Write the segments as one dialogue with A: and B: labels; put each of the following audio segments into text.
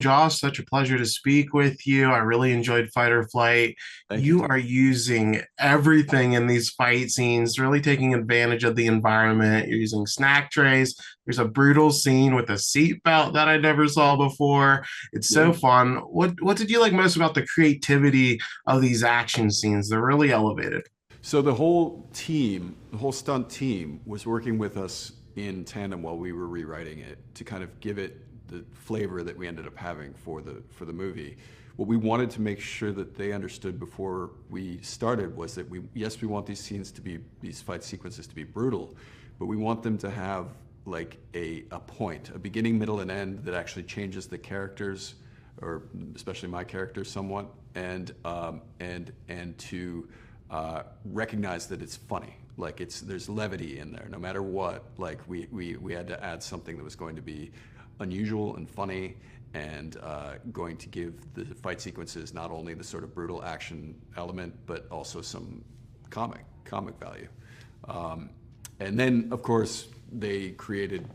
A: Josh, such a pleasure to speak with you. I really enjoyed Fight or Flight.
B: Thank you.
A: You are using everything in these fight scenes, really taking advantage of the environment. You're using snack trays. There's a brutal scene with a seatbelt that I never saw before. It's
B: Yeah.
A: so fun. What did you like most about the creativity of these action scenes? They're really elevated.
B: So the whole team, the whole stunt team, was working with us in tandem while we were rewriting it to kind of give it the flavor that we ended up having for the movie. What we wanted to make sure that they understood before we started was that we want these fight sequences to be brutal, but we want them to have like a point, a beginning, middle, and end that actually changes the characters, or especially my character somewhat, and to recognize that it's funny. Like there's levity in there, no matter what. Like we had to add something that was going to be unusual and funny, and going to give the fight sequences not only the sort of brutal action element, but also some comic value. And then, of course, they created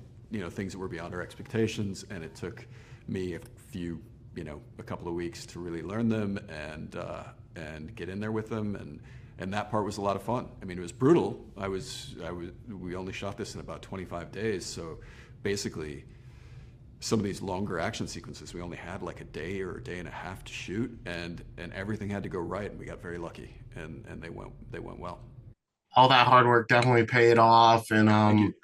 B: things that were beyond our expectations, and it took me a couple of weeks to really learn them and get in there with them, and that part was a lot of fun. I mean, it was brutal. We only shot this in about 25 days, so basically some of these longer action sequences we only had like a day or a day and a half to shoot, and everything had to go right, and we got very lucky, and they went well.
A: All that hard work definitely paid off, and
B: Thank you.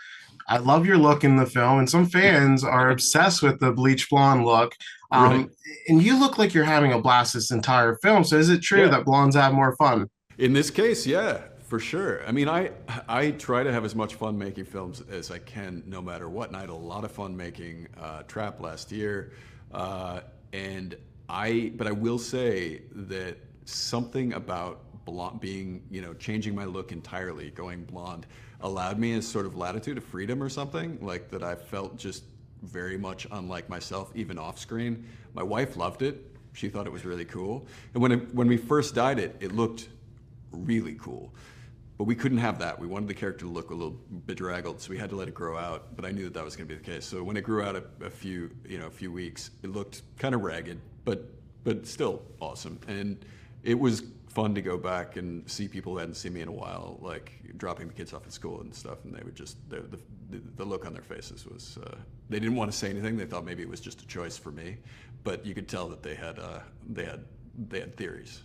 A: I love your look in the film, and some fans are obsessed with the bleach blonde look.
B: Right.
A: Um, and you look like you're having a blast this entire film. So is it true
B: Yeah.
A: that blondes have more fun?
B: In this case, yeah, for sure. I mean, I try to have as much fun making films as I can, no matter what. And I had a lot of fun making Trap last year, and but I will say that something about blonde being, changing my look entirely, going blonde, allowed me a sort of latitude of freedom or something like that. I felt just very much unlike myself, even off screen. My wife loved it. She thought it was really cool. And when we first dyed it, it looked really cool. But we couldn't have that. We wanted the character to look a little bedraggled, so we had to let it grow out. But I knew that was going to be the case. So when it grew out a few weeks, it looked kind of ragged, but still awesome. And it was fun to go back and see people who hadn't seen me in a while, like dropping the kids off at school and stuff, and they would just the look on their faces was they didn't want to say anything. They thought maybe it was just a choice for me, but you could tell that they had theories.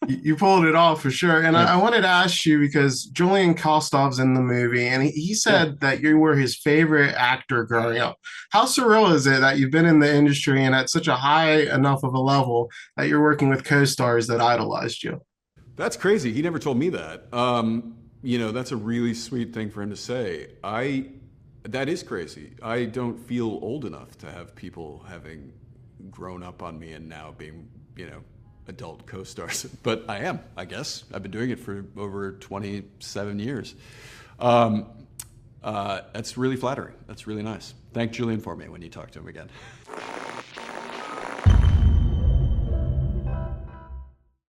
A: You pulled it off for sure. And I
B: Thanks.
A: wanted to ask you because Julian Kostov's in the movie, and he
B: Yeah.
A: said that you were his favorite actor growing up. How surreal is it that you've been in the industry and at such a high enough of a level that you're working with co-stars that idolized you?
B: That's crazy. He never told me that. That's a really sweet thing for him to say. That is crazy. I don't feel old enough to have people having grown up on me and now being, adult co-stars. But I am, I guess. I've been doing it for over 27 years. That's really flattering. That's really nice. Thank Julian for me when you talk to him again.